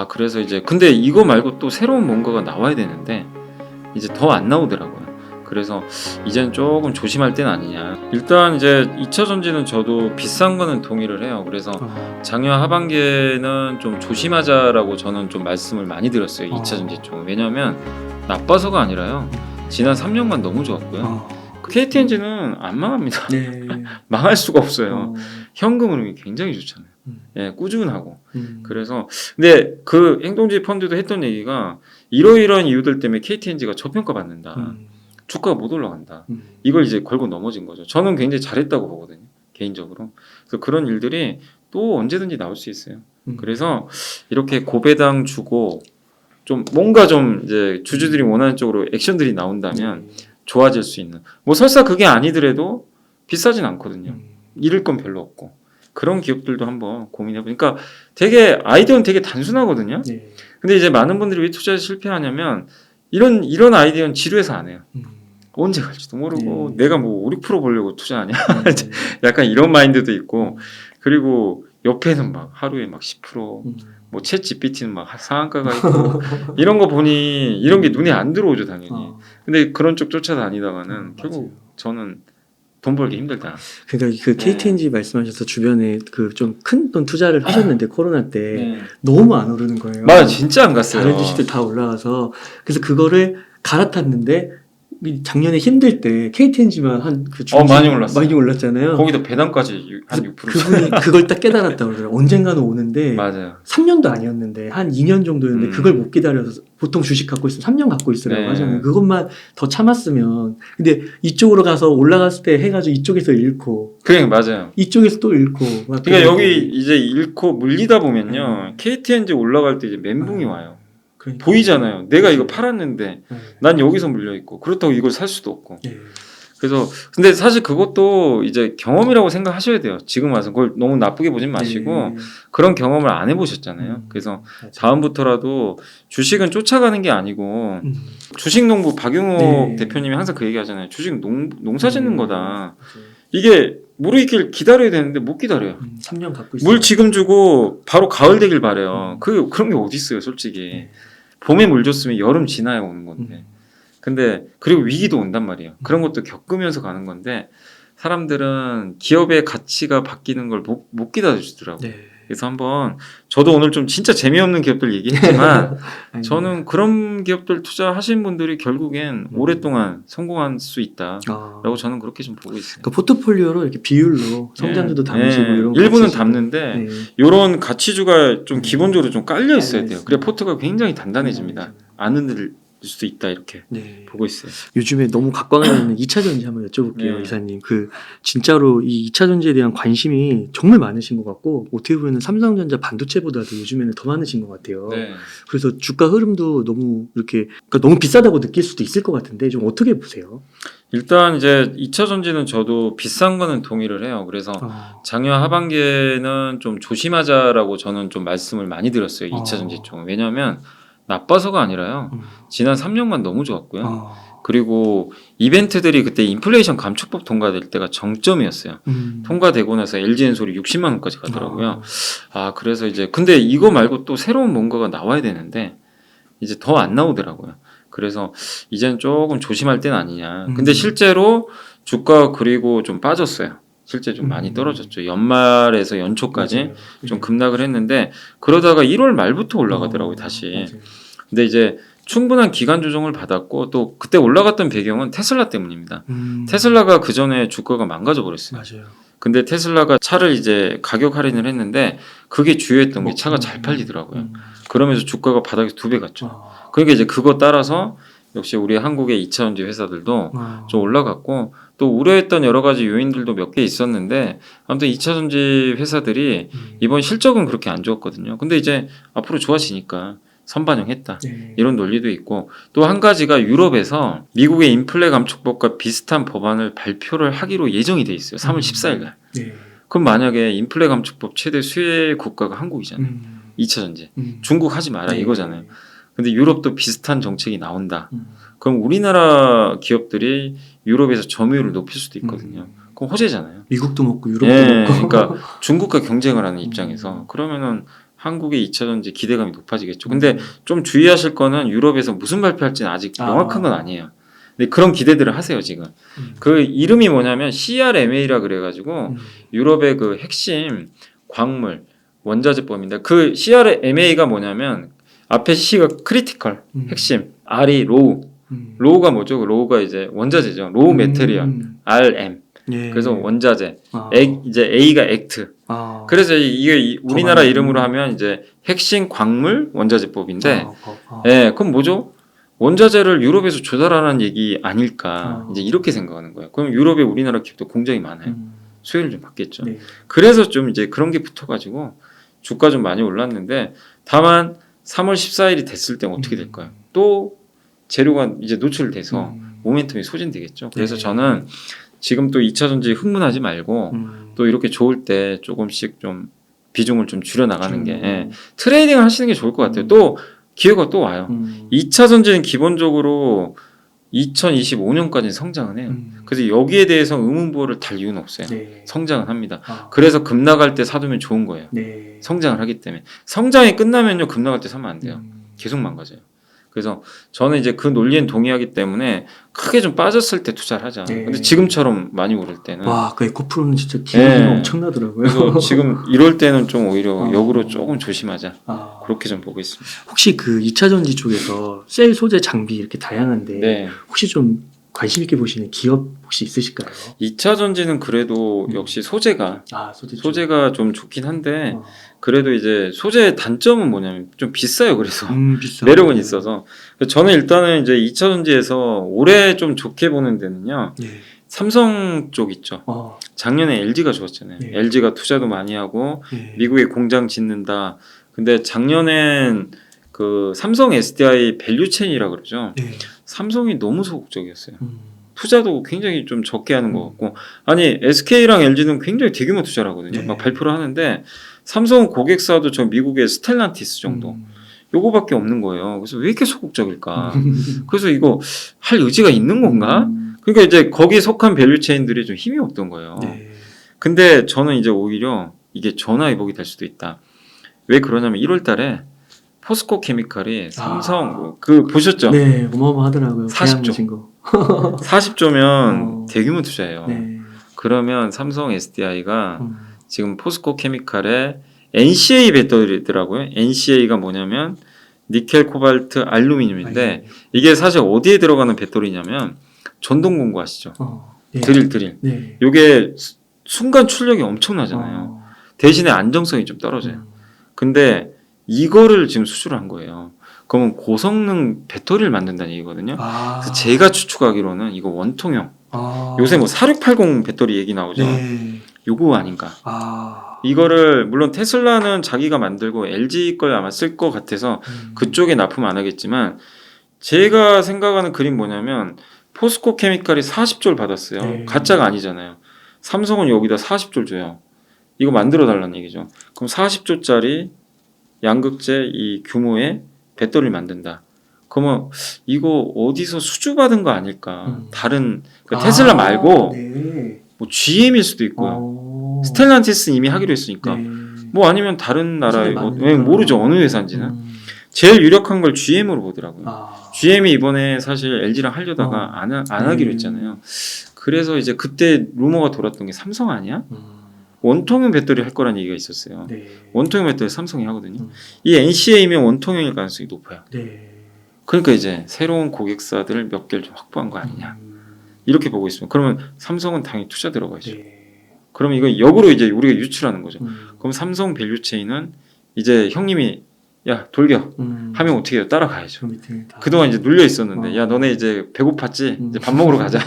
그래서 이제 근데 이거 말고 또 새로운 뭔가가 나와야 되는데 이제 더 안 나오더라고요. 그래서 이제는 조금 조심할 때는 아니냐. 일단 이제 2차 전지는 저도 비싼 거는 동의를 해요. 그래서 작년 하반기에는 좀 조심하자라고 저는 좀 말씀을 많이 드렸어요. 2차 전지 쪽. 왜냐하면 나빠서가 아니라요. 지난 3년간 너무 좋았고요. KTNG는 안 망합니다. 네. 망할 수가 없어요. 현금 흐름이 굉장히 좋잖아요. 예, 꾸준하고. 그래서 근데 그 행동주의 펀드도 했던 얘기가 이러이러한 이유들 때문에 KTNG가 저평가 받는다. 주가가 못 올라간다. 이걸 이제 걸고 넘어진 거죠. 저는 굉장히 잘했다고 보거든요. 개인적으로. 그래서 그런 일들이 또 언제든지 나올 수 있어요. 그래서 이렇게 고배당 주고 좀 뭔가 좀 이제 주주들이 원하는 쪽으로 액션들이 나온다면 좋아질 수 있는. 뭐 설사 그게 아니더라도 비싸진 않거든요. 잃을 건 별로 없고. 그런 기업들도 한번 고민해보니까 되게 아이디어는 되게 단순하거든요. 근데 이제 많은 분들이 왜 투자에 실패하냐면 이런 아이디어는 지루해서 안 해요. 언제 갈지도 모르고 내가 뭐 5, 6% 보려고 투자하냐. 약간 이런 마인드도 있고 그리고 옆에는 막 하루에 막 10% 뭐 챗 GPT는 막 상한가가 있고 이런 거 보니 이런 게 눈에 안 들어오죠 당연히. 근데 그런 쪽 쫓아다니다가는 결국 저는 돈 벌기 힘들다. 그러니까 그 KTNG 말씀하셔서 주변에 그 좀 큰 돈 투자를 하셨는데 코로나 때 너무 안 오르는 거예요. 맞아, 진짜 안 갔어요. 다른 주식들 다 올라가서 그래서 그거를 갈아탔는데 작년에 힘들 때 KTNG만 한 그 주식 많이 올랐어요. 많이 올랐잖아요. 거기도 배당까지 한 6%. 그분이 그걸 딱 깨달았다고 그러더라고요. 언젠가는 오는데 맞아요. 3년도 아니었는데 한 2년 정도였는데 그걸 못 기다려서 보통 주식 갖고 있으면 3년 갖고 있으라고 하잖아요. 그것만 더 참았으면 근데 이쪽으로 가서 올라갔을 때 해가지고 이쪽에서 잃고 그래 맞아요. 이쪽에서 또 잃고 그러니까 여기 이제 잃고 물리다 보면요 KTNG 올라갈 때 이제 멘붕이 와요. 그러니까. 보이잖아요. 내가 이거 팔았는데 난 여기서 물려 있고 그렇다고 이걸 살 수도 없고. 그래서 근데 사실 그것도 이제 경험이라고 생각하셔야 돼요. 지금 와서 그걸 너무 나쁘게 보진 마시고 그런 경험을 안 해보셨잖아요. 그래서 다음부터라도 주식은 쫓아가는 게 아니고 주식농부 박용호 대표님이 항상 그 얘기하잖아요. 주식 농사 짓는 거다. 이게 무르익길 기다려야 되는데 못 기다려요. 3년 갖고 있어요. 물 지금 주고 바로 가을 되길 바래요. 그런 게 어디 있어요, 솔직히. 봄에 물 줬으면 여름 지나야 오는 건데. 근데 그리고 위기도 온단 말이에요. 그런 것도 겪으면서 가는 건데 사람들은 기업의 가치가 바뀌는 걸 못 기다려주더라고요. 그래서 한번 저도 오늘 좀 진짜 재미없는 기업들 얘기했지만 저는 그런 기업들 투자하신 분들이 결국엔 오랫동안 성공할 수 있다라고 저는 그렇게 좀 보고 있어요. 그 포트폴리오로 이렇게 비율로 성장주도 담으시고 이런 일부는 담는데 이런 가치주가 좀 기본적으로 좀 깔려 있어야 돼요. 그래 포트가 굉장히 단단해집니다. 안 흔들 수도 있다 이렇게 보고 있어요. 요즘에 너무 각광하고 있는 2차 전지 한번 여쭤볼게요, 이사님. 그 진짜로 이 2차 전지에 대한 관심이 정말 많으신 것 같고 어떻게 보면 삼성전자 반도체보다도 요즘에는 더 많으신 것 같아요. 그래서 주가 흐름도 너무 이렇게 그러니까 너무 비싸다고 느낄 수도 있을 것 같은데 좀 어떻게 보세요? 일단 이제 2차 전지는 저도 비싼 거는 동의를 해요. 그래서 작년 하반기에는 좀 조심하자라고 저는 좀 말씀을 많이 드렸어요. 2차 전지 쪽은. 왜냐하면 나빠서가 아니라요. 지난 3년간 너무 좋았고요. 그리고 이벤트들이 그때 인플레이션 감축법 통과될 때가 정점이었어요. 통과되고 나서 LG엔솔이 60만 원까지 가더라고요. 그래서 이제 근데 이거 말고 또 새로운 뭔가가 나와야 되는데 이제 더 안 나오더라고요. 그래서 이제는 조금 조심할 때는 아니냐. 근데 실제로 주가 그리고 좀 빠졌어요. 실제 좀 많이 떨어졌죠. 연말에서 연초까지 좀 급락을 했는데 그러다가 1월 말부터 올라가더라고요. 다시. 근데 이제 충분한 기간 조정을 받았고 또 그때 올라갔던 배경은 테슬라 때문입니다. 테슬라가 그 전에 주가가 망가져 버렸어요. 근데 테슬라가 차를 이제 가격 할인을 했는데 그게 주요했던 게 차가 잘 팔리더라고요. 그러면서 주가가 바닥에서 2배 갔죠. 그러니까 이제 그거 따라서 역시 우리 한국의 2차 전지 회사들도 좀 올라갔고 또 우려했던 여러 가지 요인들도 몇 개 있었는데 아무튼 2차 전지 회사들이 이번 실적은 그렇게 안 좋았거든요. 근데 이제 앞으로 좋아지니까 선반영했다. 이런 논리도 있고 또 한 가지가 유럽에서 미국의 인플레 감축법과 비슷한 법안을 발표를 하기로 예정이 돼 있어요. 3월 14일 날. 그럼 만약에 인플레 감축법 최대 수혜 국가가 한국이잖아요. 2차 전지. 중국 하지 마라 이거잖아요. 근데 유럽도 비슷한 정책이 나온다. 그럼 우리나라 기업들이 유럽에서 점유율을 높일 수도 있거든요. 그럼 호재잖아요. 미국도 먹고 유럽도 먹고. 그러니까 중국과 경쟁을 하는 입장에서 그러면은 한국의 2차 전지 기대감이 높아지겠죠. 근데 좀 주의하실 거는 유럽에서 무슨 발표할지는 아직 명확한 건 아니에요. 근데 그런 기대들을 하세요 지금. 그 이름이 뭐냐면 CRMA라 그래가지고 유럽의 그 핵심 광물 원자재법인데 그 CRMA가 뭐냐면 앞에 C가 크리티컬 핵심, R이 로우. 로우가 뭐죠? 로우가 이제 원자재죠. 로우 메테리얼 RM. 예. 그래서 원자재. 이제 A가 액트. 그래서 이게 우리나라 이름으로 하면 이제 핵심 광물 원자재법인데, 예, 그럼 뭐죠? 원자재를 유럽에서 조달하는 얘기 아닐까 이제 이렇게 생각하는 거예요. 그럼 유럽에 우리나라 기업도 공장이 많아요. 수혜를 좀 받겠죠. 네. 그래서 좀 이제 그런 게 붙어가지고 주가 좀 많이 올랐는데 다만 3월 14일이 됐을 때 어떻게 될까요? 또 재료가 이제 노출돼서 모멘텀이 소진되겠죠. 그래서 네. 저는 지금 또 2차 전지 흥분하지 말고 또 이렇게 좋을 때 조금씩 좀 비중을 좀 줄여 나가는 게 예. 트레이딩을 하시는 게 좋을 것 같아요. 또 기회가 또 와요. 2차 전지는 기본적으로 2025년까지 성장은 해요. 그래서 여기에 대해서 의문부호를 달 이유는 없어요. 네. 성장은 합니다. 그래서 급 나갈 때 사두면 좋은 거예요. 네. 성장을 하기 때문에. 성장이 끝나면요 급 나갈 때 사면 안 돼요. 계속 망가져요. 그래서 저는 이제 그 논리엔 동의하기 때문에 크게 좀 빠졌을 때 투자를 하자. 네. 근데 지금처럼 많이 오를 때는 와, 그 에코프로는 진짜 기분이 네. 엄청나더라고요. 그래서 지금 이럴 때는 좀 오히려 역으로 조금 조심하자. 그렇게 좀 보고 있습니다. 혹시 그 2차 전지 쪽에서 셀 소재 장비 이렇게 다양한데 네. 혹시 좀 관심 있게 보시는 기업 혹시 있으실까요? 2차 전지는 그래도 역시 소재가 소재가 좀 좋긴 한데 그래도 이제 소재의 단점은 뭐냐면 좀 비싸요. 그래서 매력은 있어서 저는 일단은 이제 2차 전지에서 올해 좀 좋게 보는 데는요. 예. 삼성 쪽 있죠. 작년에 LG가 좋았잖아요. 예. LG가 투자도 많이 하고 예. 미국에 공장 짓는다. 근데 작년엔 그 삼성 SDI 밸류체인이라 그러죠. 예. 삼성이 너무 소극적이었어요. 투자도 굉장히 좀 적게 하는 것 같고 아니 SK랑 LG는 굉장히 대규모 투자를 하거든요. 네. 막 발표를 하는데 삼성 고객사도 저 미국의 스텔란티스 정도 요거밖에 없는 거예요. 그래서 왜 이렇게 소극적일까? 그래서 이거 할 의지가 있는 건가? 그러니까 이제 거기에 속한 밸류체인들이 좀 힘이 없던 거예요. 네. 근데 저는 이제 오히려 이게 전화위복이 될 수도 있다. 왜 그러냐면 1월 달에 포스코 케미칼이 삼성 그 보셨죠? 네, 어마어마하더라고요. 40조. 40조면 대규모 투자예요. 네. 그러면 삼성 SDI가 지금 포스코 케미칼에 NCA 배터리더라고요. NCA가 뭐냐면 니켈, 코발트, 알루미늄인데 이게 사실 어디에 들어가는 배터리냐면 전동 공구 아시죠? 네. 드릴. 네. 이게 순간 출력이 엄청나잖아요. 대신에 안정성이 좀 떨어져요. 근데 이거를 지금 수주를 한 거예요. 그러면 고성능 배터리를 만든다는 얘기거든요. 그래서 제가 추측하기로는 이거 원통형. 요새 뭐 4680 배터리 얘기 나오죠. 네. 요거 아닌가. 이거를 물론 테슬라는 자기가 만들고 LG 걸 아마 쓸 것 같아서 그쪽에 납품 안 하겠지만 제가 생각하는 그림 뭐냐면 포스코 케미칼이 40조를 받았어요. 네. 가짜가 아니잖아요. 삼성은 여기다 40조를 줘요. 이거 만들어 달라는 얘기죠. 그럼 40조짜리 양극재 이 규모의 배터리를 만든다. 그러면 이거 어디서 수주받은 거 아닐까? 다른 그러니까 테슬라 말고 네. 뭐 GM일 수도 있고요. 스텔란티스 이미 하기로 했으니까. 네. 뭐 아니면 다른 나라의 모르죠 어느 회사인지는. 제일 유력한 걸 GM으로 보더라고요. GM이 이번에 사실 LG랑 하려다가 안 하기로 했잖아요. 그래서 이제 그때 루머가 돌았던 게 삼성 아니야? 원통형 배터리 할 거란 얘기가 있었어요. 네. 원통형 배터리 삼성이 하거든요. 이 NCA면 원통형일 가능성이 높아요. 네. 그러니까 이제 새로운 고객사들을 몇 개를 좀 확보한 거 아니냐. 이렇게 보고 있습니다. 그러면 삼성은 당연히 투자 들어가죠. 네. 그러면 이거 역으로 이제 우리가 유출하는 거죠. 그럼 삼성 밸류체인은 이제 형님이 야 돌겨 하면 어떻게 해요? 따라가야죠. 그동안 이제 눌려 있었는데 야 너네 이제 배고팠지? 이제 밥 먹으러 가자.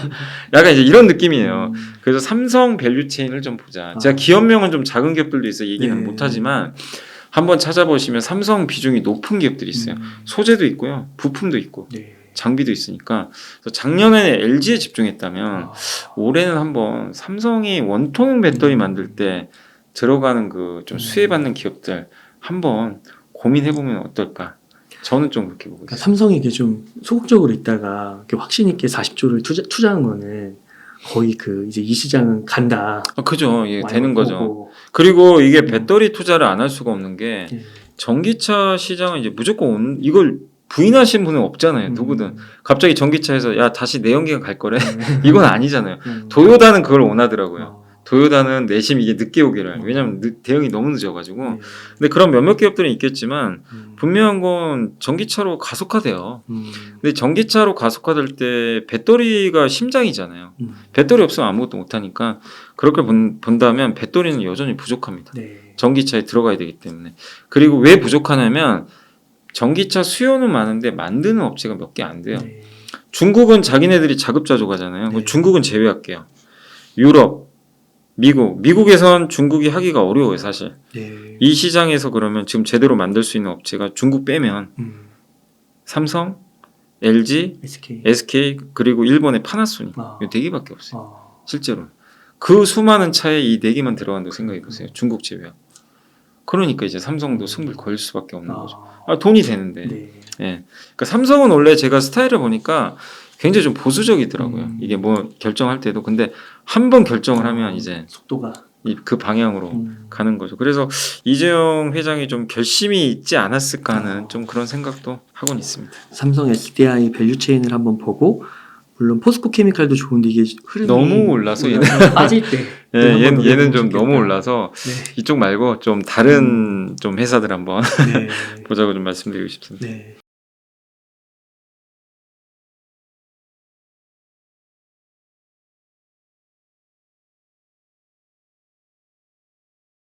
약간 이제 이런 느낌이에요. 그래서 삼성 밸류체인을 좀 보자. 제가 기업명은 좀 작은 기업들도 있어요. 얘기는 네. 못하지만 한번 찾아보시면 삼성 비중이 높은 기업들이 있어요. 소재도 있고요. 부품도 있고 네. 장비도 있으니까. 그래서 작년에는 LG에 집중했다면 올해는 한번 삼성이 원통형 배터리 만들 때 들어가는 그 좀 수혜받는 기업들 한번 고민해보면 어떨까? 저는 좀 그렇게 보고 있어요. 삼성이 이게 좀 소극적으로 있다가 이렇게 확신 있게 40조를 투자한 거는 거의 그 이제 이 시장은 간다. 그죠. 예, 되는 거죠. 그리고 이게 배터리 투자를 안 할 수가 없는 게 전기차 시장은 이제 무조건 이걸 부인하신 분은 없잖아요. 누구든 갑자기 전기차에서 야 다시 내연기관 갈 거래? 이건 아니잖아요. 도요다는 그걸 원하더라고요. 도요다는 내심 이게 늦게 오기를. 왜냐면 대응이 너무 늦어가지고. 근데 그런 몇몇 기업들은 있겠지만 분명한 건 전기차로 가속화돼요. 근데 전기차로 가속화될 때 배터리가 심장이잖아요. 배터리 없으면 아무것도 못하니까 그렇게 본다면 배터리는 여전히 부족합니다. 네. 전기차에 들어가야 되기 때문에. 그리고 왜 부족하냐면 전기차 수요는 많은데 만드는 업체가 몇 개 안 돼요. 네. 중국은 자기네들이 자급자족하잖아요. 네. 중국은 제외할게요. 유럽, 미국에선 중국이 하기가 어려워요, 사실. 네. 이 시장에서 그러면 지금 제대로 만들 수 있는 업체가 중국 빼면 삼성, LG, SK 그리고 일본의 파나소닉 이 4개밖에 없어요. 실제로. 그 수많은 차에 이 4개만 들어간다고 생각해 보세요. 중국 제외하고. 그러니까 이제 삼성도 승부를 걸 수밖에 없는 거죠. 돈이 되는데. 네. 예. 그러니까 삼성은 원래 제가 스타일을 보니까 굉장히 좀 보수적이더라고요. 이게 뭐 결정할 때도. 근데 한 번 결정을 하면 이제 속도가 그 방향으로 가는 거죠. 그래서 이재용 회장이 좀 결심이 있지 않았을까 하는 좀 그런 생각도 하고는 있습니다. 삼성 SDI 밸류체인을 한번 보고 물론 포스코 케미칼도 좋은데 이게 흐름이 너무 올라서 얘는 빠질 때 얘는 좀 너무 올라서 네. 이쪽 말고 좀 다른 좀 회사들 한번 네. 보자고 좀 말씀드리고 싶습니다. 네.